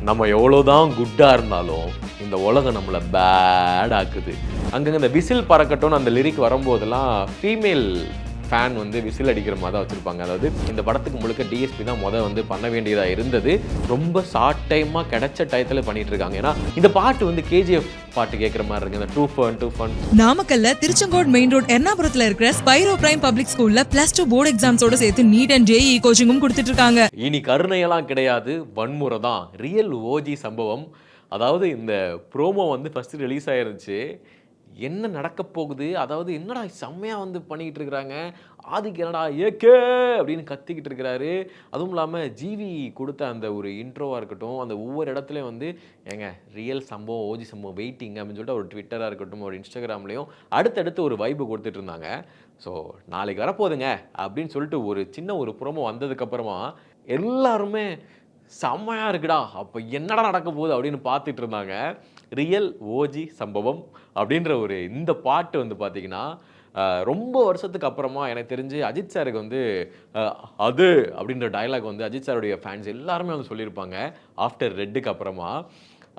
நம்ம எவ்வளோதான் குட்டாக இருந்தாலும் இந்த உலகம் நம்மளை பேட் ஆக்குது. அங்கங்கே இந்த விசில் பறக்கட்டும்னு அந்த லிரிக் வரும்போதெல்லாம் ஃபீமேல் ஃபேன் வந்து விசில் அடிக்கிற மாதிரி தான் வச்சுருப்பாங்க. அதாவது இந்த படத்துக்கு முழுக்க டிஎஸ்பி தான் வந்து பண்ண வேண்டியதாக இருந்தது. ரொம்ப ஷார்ட் டைமாக கிடைச்ச டயத்தில் பண்ணிட்டு இருக்காங்க. ஏன்னா இந்த பாட்டு வந்து கேஜிஎஃப் பாட்டு கேட்குற மாதிரி இருக்கு. இந்த டூ ஃபன். நாமக்கல்ல திருச்செங்கோடு மெயின் ரோட் எர்ணாபுரத்துல இருக்கிற ஸ்பைரோ பிரைம் பப்ளிக் ஸ்கூல்ல +2 போர்டு எக்ஸாம்ஸோட சேர்த்து நீட் அண்ட் ஜேஇ கோச்சிங்கும் கொடுத்துட்டு இருக்காங்க. இனி கருணையெல்லாம் கிடையாது, வன்முறை தான். ரியல் ஓஜி சம்பவம். அதாவது இந்த ப்ரோமோ வந்து ஃபர்ஸ்ட் ரிலீஸ் ஆயிருந்துச்சு. என்ன நடக்க போகுது, அதாவது என்னடா செம்மையாக வந்து பண்ணிக்கிட்டு இருக்கிறாங்க, ஆதிக்கு என்னடா ஏகே அப்படின்னு கத்திக்கிட்டு இருக்கிறாரு. அதுவும் இல்லாமல் ஜிவி கொடுத்த அந்த ஒரு இன்ட்ரோவாக இருக்கட்டும், அந்த ஒவ்வொரு இடத்துலையும் வந்து ஏங்க ரியல் சம்பவம் ஓஜி சம்பவம் வெயிட்டிங் அப்படின்னு சொல்லிட்டு ஒரு ட்விட்டராக இருக்கட்டும், ஒரு இன்ஸ்டாகிராம்லேயும் அடுத்தடுத்து ஒரு வைப்பு கொடுத்துட்டு இருந்தாங்க. ஸோ நாளைக்கு வரப்போகுதுங்க அப்படின்னு சொல்லிட்டு ஒரு சின்ன ஒரு ப்ரோமோ வந்ததுக்கப்புறமா எல்லாருமே செம்மையாக இருக்குடா, அப்போ என்னடா நடக்க போகுது அப்படின்னு பார்த்துட்டு இருந்தாங்க. ரியல் ஓஜி சம்பவம் அப்படின்ற ஒரு இந்த பாட்டு வந்து பார்த்தீங்கன்னா ரொம்ப வருஷத்துக்கு அப்புறமா எனக்கு தெரிஞ்சு அஜித் சாருக்கு வந்து அது அப்படின்ற டைலாக் வந்து அஜித் சாருடைய ஃபேன்ஸ் எல்லாருமே வந்து சொல்லியிருப்பாங்க ஆஃப்டர் ரெட்டுக்கு அப்புறமா.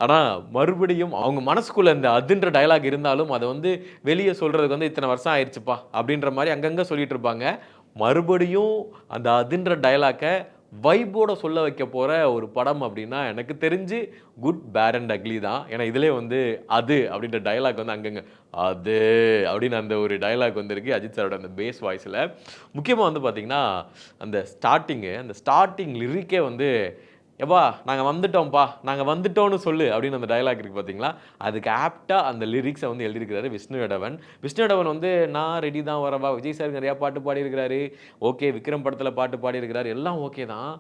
ஆனால் மறுபடியும் அவங்க மனசுக்குள்ளே இந்த அதுன்ற டைலாக் இருந்தாலும் அதை வந்து வெளியே சொல்கிறதுக்கு வந்து இத்தனை வருஷம் ஆயிடுச்சுப்பா அப்படின்ற மாதிரி அங்கங்கே சொல்லிட்டு இருப்பாங்க. மறுபடியும் அந்த அதுன்ற டைலாக்கை வைபோட சொல்ல வைக்க போகிற ஒரு படம் அப்படின்னா எனக்கு தெரிஞ்சு குட் பேட் அண்ட் அக்லி தான். ஏன்னா இதிலே வந்து அது அப்படின்ற டைலாக் வந்து அங்கங்கே அது அப்படின்னு அந்த ஒரு டைலாக் வந்துருக்கு அஜித் சாரோட அந்த பேஸ் வாய்ஸில். முக்கியமாக வந்து பார்த்திங்கன்னா அந்த ஸ்டார்டிங் லிரிக்கே வந்து எப்பா நாங்கள் வந்துட்டோம்ப்பா, நாங்கள் வந்துட்டோன்னு சொல்லு அப்படின்னு அந்த டைலாக் இருக்குது பார்த்தீங்களா. அதுக்கு ஆப்டாக அந்த லிரிக்ஸை வந்து எழுதியிருக்கிறாரு விஷ்ணுவேடவன் வந்து நான் ரெடி தான் வரவா. விஜய் சார் நிறையா பாட்டு பாடியிருக்கிறாரு. ஓகே, விக்ரம் படத்தில் பாட்டு பாடியிருக்கிறாரு, எல்லாம் ஓகே தான்.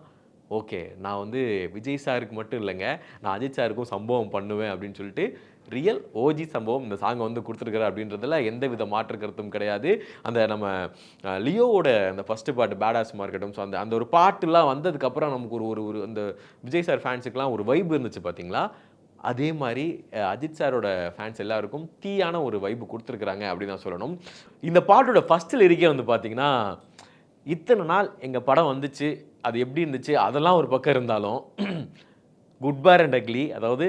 ஓகே, நான் வந்து விஜய் சாருக்கு மட்டும் இல்லைங்க, நான் அஜித் சாருக்கும் சம்பவம் பண்ணுவேன் அப்படின்னு சொல்லிட்டு ரியல் ஓஜி சம்பவம் இந்த சாங்கை வந்து கொடுத்துருக்குறாரு அப்படின்றதுல எந்த வித மாற்று கருத்தும் கிடையாது. அந்த நம்ம லியோவோட அந்த ஃபஸ்ட்டு பாட்டு பேடாஸ்மாக இருக்கட்டும், ஸோ அந்த ஒரு பாட்டுலாம் வந்ததுக்கப்புறம் நமக்கு ஒரு அந்த விஜய் சார் ஃபேன்ஸுக்கெலாம் ஒரு வைப் இருந்துச்சு பார்த்தீங்களா. அதே மாதிரி அஜித் சாரோட ஃபேன்ஸ் எல்லாருக்கும் தீயான ஒரு வைப்பு கொடுத்துருக்குறாங்க அப்படின்னு நான் சொல்லணும். இந்த பாட்டோட ஃபஸ்ட் லிரிக்கே வந்து பார்த்தீங்கன்னா இத்தனை நாள் எங்கள் படம் வந்துச்சு, அது எப்படி இருந்துச்சு அதெல்லாம் ஒரு பக்கம் இருந்தாலும் குட் பேட் அண்ட் அக்லி, அதாவது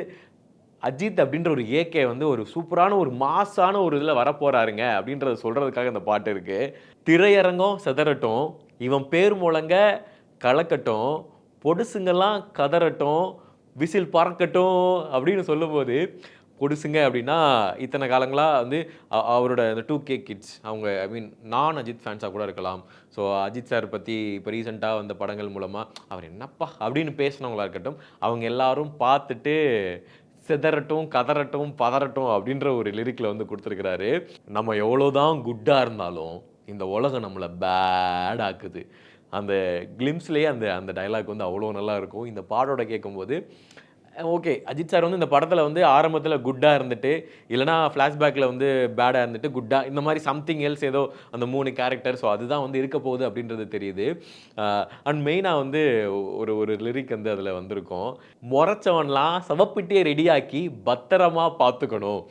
அஜித் அப்படின்ற ஒரு ஏகே வந்து ஒரு சூப்பரான ஒரு மாசான ஒரு இதில் வரப்போகிறாருங்க அப்படின்றத சொல்கிறதுக்காக இந்த பாட்டு இருக்குது. திரையரங்கம் செதறட்டும், இவன் பேர் முழங்க கலக்கட்டும், பொடுசுங்கெல்லாம் கதறட்டும், விசில் பறக்கட்டும் அப்படின்னு சொல்லும்போது பொடுசுங்க அப்படின்னா இத்தனை காலங்களாக வந்து அவரோட அந்த 2K கிட்ஸ் அவங்க நான் அஜித் ஃபேன்ஸாக கூட இருக்கலாம். ஸோ அஜித் சார் பற்றி இப்போ ரீசெண்டாக வந்த படங்கள் மூலமாக அவர் என்னப்பா அப்படின்னு பேசினவங்களா இருக்கட்டும், அவங்க எல்லாரும் பார்த்துட்டு செதறட்டும் கதறட்டும் பதறட்டும் அப்படின்ற ஒரு லிரிக்கில் வந்து கொடுத்துருக்கிறாரு. நம்ம எவ்வளோதான் குட்டாக இருந்தாலும் இந்த உலகம் நம்மளை பேட் ஆக்குது. அந்த கிளிம்ஸ்லேயே அந்த டைலாக் வந்து அவ்வளோ நல்லா இருக்கும். இந்த பாடோட கேட்கும்போது ஓகே, அஜித் சார் வந்து இந்த படத்தில் வந்து ஆரம்பத்தில் குட்டாக இருந்துட்டு, இல்லைனா ஃப்ளாஷ்பேக்கில் வந்து பேடாக இருந்துட்டு குட்டாக இந்த மாதிரி சம்திங் எல்ஸ் ஏதோ அந்த 3 கேரக்டர், ஸோ அதுதான் வந்து இருக்க போகுது அப்படின்றது தெரியுது. அண்ட் மெயினாக வந்து ஒரு லிரிக் வந்து அதில் வந்திருக்கும், முறைச்சவன்லாம் சவப்பிட்டியை ரெடியாக்கி பத்திரமா பார்த்துக்கணும்.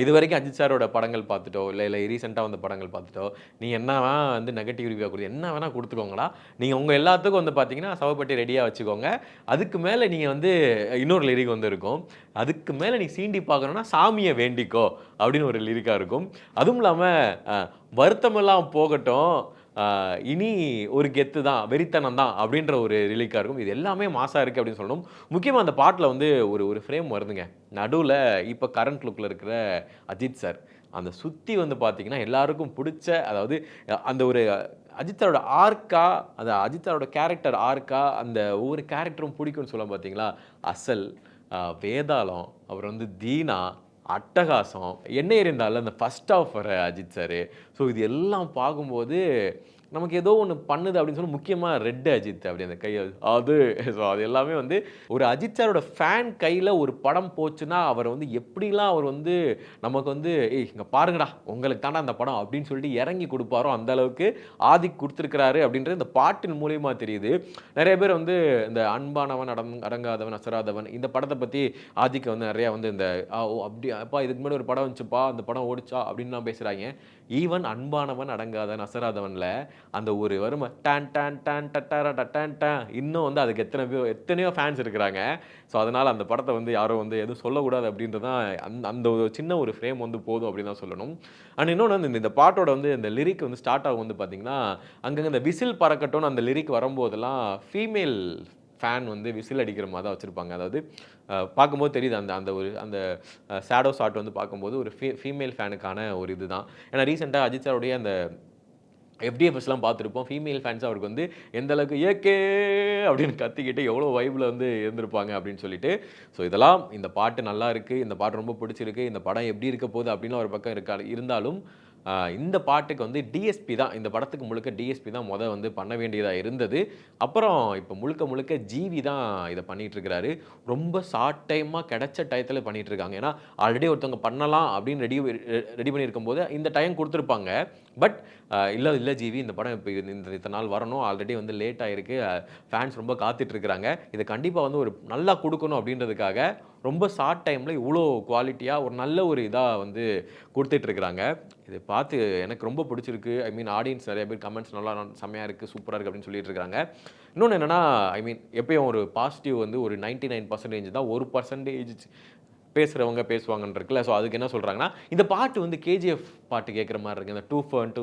இது வரைக்கும் அஜித் சாரோட படங்கள் பார்த்துட்டோ இல்லை ரீசெண்டாக வந்த படங்கள் பார்த்துட்டோ நீ என்ன வேணால் வந்து நெகட்டிவ் ரிவ்யூ கொடுத்து என்ன வேணால் கொடுத்துக்கோங்களா, நீங்கள் உங்கள் எல்லாத்துக்கும் வந்து பார்த்தீங்கன்னா சவப்பட்டி ரெடியாக வச்சுக்கோங்க. அதுக்கு மேலே நீங்கள் வந்து இன்னொரு லிரிக் வந்து இருக்கும், அதுக்கு மேலே நீ சீண்டி பார்க்கணுன்னா சாமியை வேண்டிக்கோ அப்படின்னு ஒரு லிரிக்காக இருக்கும். அதுவும் இல்லாமல் வருத்தமெல்லாம் போகட்டும், இனி ஒரு கெத்து தான் வெறித்தனம் தான் அப்படின்ற ஒரு லிரிக்காக இருக்கும். இது எல்லாமே மாசாக இருக்குது அப்படின்னு சொல்லணும். முக்கியமாக அந்த பாட்டில் வந்து ஒரு ஃப்ரேம் வருதுங்க நடுவில். இப்போ கரண்ட் லுக்கில் இருக்கிற அஜித் சார் அந்த சுற்றி வந்து பார்த்திங்கன்னா எல்லாருக்கும் பிடிச்ச, அதாவது அந்த ஒரு அஜித் சாரோட ஆர்க்கா, அந்த அஜித் சாரோட கேரக்டர் ஆர்க்கா, அந்த ஒவ்வொரு கேரக்டரும் பிடிக்கும்னு சொல்ல பார்த்தீங்களா. அசல், வேதாளம், அப்புறம் வந்து தீனா, அட்டகாசம், என்ன இருந்தாலும் அந்த ஃபர்ஸ்ட் ஆஃப் வர அஜித் சார். ஸோ இது எல்லாம் பார்க்கும்போது நமக்கு ஏதோ ஒன்று பண்ணுது அப்படின்னு சொல்லி, முக்கியமாக ரெட் அஜித் அப்படி அந்த கை அது. ஸோ அது எல்லாமே வந்து ஒரு அஜித் சாரோட ஃபேன் கையில் ஒரு படம் போச்சுன்னா அவர் வந்து எப்படிலாம் அவர் வந்து நமக்கு வந்து இங்கே பாருங்கடா உங்களுக்கு தாண்டா அந்த படம் அப்படின்னு சொல்லிட்டு இறங்கி கொடுப்பாரோ அந்த அளவுக்கு ஆதிக் கொடுத்துருக்கிறாரு அப்படின்றது இந்த பாட்டின் மூலியமா தெரியுது. நிறைய பேர் வந்து இந்த அன்பானவன் அடங்காதவன் அசராதவன் இந்த படத்தை பற்றி ஆதிக்கு வந்து நிறையா வந்து இந்த அப்படி அப்பா இதுக்கு முன்னாடி ஒரு படம் வந்துச்சுப்பா அந்த படம் ஓடிச்சா அப்படின்னு பேசுகிறாங்க. ஈவன் அன்பானவன் அடங்காதவன் அசராதவனில் அந்த ஒரு வரும் டான் டான் டான் டட்டாரா டட்டான் டான், இன்னும் வந்து அதுக்கு எத்தனையோ ஃபேன்ஸ் இருக்கிறாங்க. ஸோ அதனால் அந்த படத்தை வந்து யாரும் வந்து எதுவும் சொல்லக்கூடாது அப்படின்றது தான் அந்த ஒரு சின்ன ஒரு ஃப்ரேம் வந்து போதும் அப்படின்னு தான் சொல்லணும். அண்ட் இன்னொன்று வந்து இந்த பாட்டோட வந்து இந்த லிரிக் வந்து ஸ்டார்ட் ஆகும் வந்து பார்த்தீங்கன்னா, அங்கங்கே இந்த விசில் பறக்கட்டும்னு அந்த லிரிக் வரும்போதெல்லாம் ஃபீமேல் ஃபேன் வந்து விசில் அடிக்கிற மாதிரி தான் வச்சுருப்பாங்க. அதாவது பார்க்கும்போது தெரியுது அந்த ஷேடோ ஷாட் வந்து பார்க்கும்போது ஒரு ஃபீமேல் ஃபேனுக்கான ஒரு இது தான். ஏன்னா ரீசெண்டாக அஜித் சாருடைய அந்த FDFஸ்லாம் பார்த்துருப்போம். ஃபீமேல் ஃபேன்ஸ் அவருக்கு வந்து எந்த அளவுக்கு ஏகே அப்படின்னு கத்திக்கிட்டு எவ்வளோ வைபில் வந்து இருந்திருப்பாங்க அப்படின்னு சொல்லிட்டு. ஸோ இதெல்லாம் இந்த பாட்டு நல்லா இருக்குது, இந்த பாட்டு ரொம்ப பிடிச்சிருக்கு, இந்த படம் எப்படி இருக்க போகுது அப்படின்னு ஒரு பக்கம் இருந்தாலும் இந்த பாட்டுக்கு வந்து டிஎஸ்பி தான், இந்த படத்துக்கு முழுக்க டிஎஸ்பி தான் வந்து பண்ண வேண்டியதாக இருந்தது. அப்புறம் இப்போ முழுக்க ஜிவி தான் இதை பண்ணிகிட்டு இருக்கிறாரு. ரொம்ப ஷார்ட் டைமாக கிடைச்ச டயத்தில் பண்ணிகிட்டு இருக்காங்க. ஏன்னா ஆல்ரெடி ஒருத்தவங்க பண்ணலாம் அப்படின்னு ரெடி பண்ணியிருக்கும் போது இந்த டைம் கொடுத்துருப்பாங்க. பட் இல்லை ஜிவி, இந்த படம் இப்போ இத்தனை நாள் வரணும், ஆல்ரெடி வந்து லேட் ஆகிருக்கு, ஃபேன்ஸ் ரொம்ப காத்துட்ருக்குறாங்க, இதை கண்டிப்பாக வந்து ஒரு நல்லா கொடுக்கணும் அப்படின்றதுக்காக ரொம்ப ஷார்ட் டைமில் இவ்வளோ குவாலிட்டியாக ஒரு நல்ல ஒரு இதாக வந்து கொடுத்துட்ருக்குறாங்க. இதை பார்த்து எனக்கு ரொம்ப பிடிச்சிருக்கு. ஐ மீன் ஆடியன்ஸ் நிறைய பேர் கமெண்ட்ஸ் நல்லா செம்மையாக இருக்குது, சூப்பராக இருக்குது அப்படின்னு சொல்லிட்டு இருக்காங்க. இன்னொன்று என்னென்னா, ஐ மீன் எப்பயும் ஒரு பாசிட்டிவ் வந்து ஒரு 99% தான், 1% பேசுகிறவங்க பேசுவாங்கன்னு. ஸோ அதுக்கு என்ன சொல்கிறாங்கன்னா, இந்த பாட்டு வந்து கேஜிஎஃப் பாட்டு கேட்குற மாதிரி இருக்குது. அந்த டூ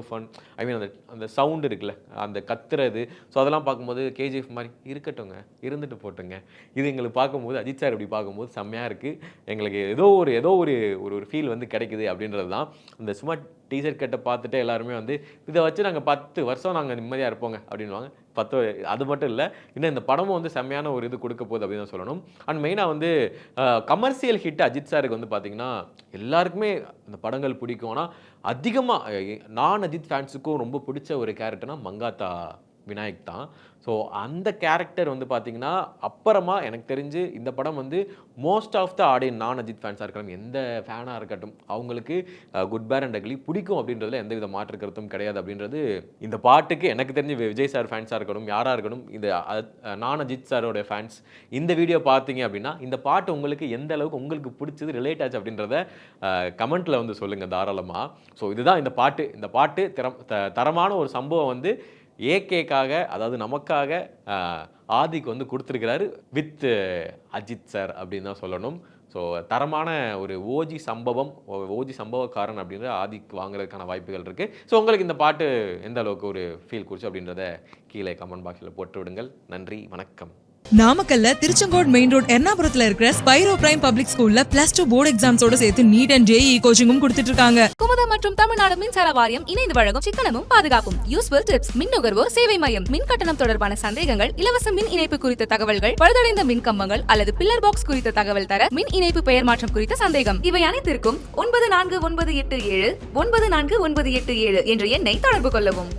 ஃபன் ஐ மீன் அந்த சவுண்டு இருக்குல்ல, அந்த கத்துறது, ஸோ அதெல்லாம் பார்க்கும்போது கேஜிஎஃப் மாதிரி இருக்கட்டுங்க, இருந்துட்டு போட்டுங்க. இது எங்களுக்கு பார்க்கும்போது அஜித் சார் இப்படி பார்க்கும்போது செம்மையாக இருக்குது. எங்களுக்கு ஏதோ ஒரு ஃபீல் வந்து கிடைக்குது அப்படின்றது தான். அந்த சும்மா டீசர் கட்டை பார்த்துட்டு எல்லாருமே வந்து இதை வச்சு நாங்கள் 10 வருஷம் நாங்கள் நிம்மதியாக இருப்போங்க அப்படின்வாங்க. அது மட்டும் இல்லை, இன்னும் இந்த படமும் வந்து செம்மையான ஒரு இது கொடுக்க போகுது அப்படின்னு தான் சொல்லணும். அண்ட் மெயினாக வந்து கமர்ஷியல் ஹிட் அஜித் சாருக்கு வந்து பார்த்தீங்கன்னா எல்லாருக்குமே அந்த படங்கள் பிடிக்கும். ஆனால் அதிகமாக நான் அஜித் ஃபேன்ஸுக்கும் ரொம்ப பிடிச்ச ஒரு கேரக்டர்னா மங்காத்தா விநாயக் தான். ஸோ அந்த கேரக்டர் வந்து பார்த்தீங்கன்னா அப்புறமா எனக்கு தெரிஞ்சு இந்த படம் வந்து மோஸ்ட் ஆஃப் த ஆடியன்ஸ் நான் அஜித் ஃபேன்ஸாக இருக்கட்டும், எந்த ஃபேனாக இருக்கட்டும், அவங்களுக்கு குட் பேட் அண்ட் அக்லி பிடிக்கும் அப்படின்றதுல எந்த வித மாற்று கருத்தும் கிடையாது அப்படின்றது. இந்த பாட்டுக்கு எனக்கு தெரிஞ்சு விஜய் சார் ஃபேன்ஸாக இருக்கட்டும், யாராக இருக்கட்டும், இந்த நான் அஜித் சாரோட ஃபேன்ஸ் இந்த வீடியோ பார்த்தீங்க அப்படின்னா இந்த பாட்டு உங்களுக்கு எந்த அளவுக்கு உங்களுக்கு பிடிச்சது, ரிலேட் ஆச்சு அப்படின்றத கமெண்ட்டில் வந்து சொல்லுங்கள் தாராளமாக. ஸோ இதுதான் இந்த பாட்டு தரமான ஒரு சம்பவம் வந்து ஏகேக்காக, அதாவது நமக்காக ஆதிக்கு வந்து கொடுத்துருக்கிறாரு வித் அஜித் சார் அப்படின்னு தான் சொல்லணும். ஸோ தரமான ஒரு ஓஜி சம்பவக்காரன் அப்படின்ற ஆதிக்கு வாங்குறதுக்கான வாய்ப்புகள் இருக்குது. ஸோ உங்களுக்கு இந்த பாட்டு எந்த அளவுக்கு ஒரு ஃபீல் கொடுச்சு அப்படின்றத கீழே கமெண்ட் பாக்ஸில் போட்டு விடுங்கள். நன்றி, வணக்கம். நாமக்கல்ல திருச்செங்கோடு மெயின் ரோட் எர்ணாபுரத்துல இருக்கிற ஸ்பைரோ பிரைம் பப்ளிக் ஸ்கூல்ல +2 போர்டு எக்ஸாம்ஸோட சேர்த்து நீட் அண்ட் JEE கோச்சிங்கும் கொடுத்துட்டு இருக்காங்க. குமுதம் மற்றும் தமிழ்நாடு மின்சார வாரியம் இணைந்து வழங்கும் சிக்கனமும் பாதுகாப்பும் யூஸ்ஃபுல் டிப்ஸ், மின் நுகர்வோர் சேவை மையம், மின் கட்டணம் தொடர்பான சந்தேகங்கள், இலவச மின் இணைப்பு குறித்த தகவல்கள், பழுதடைந்த மின் கம்பங்கள் அல்லது பில்லர் பாக்ஸ் குறித்த தகவல் தர, மின் இணைப்பு பெயர் மாற்றம் குறித்த சந்தேகம், இவை அனைத்திற்கும் 9497 என்ற எண்ணை தொடர்பு கொள்ளவும்.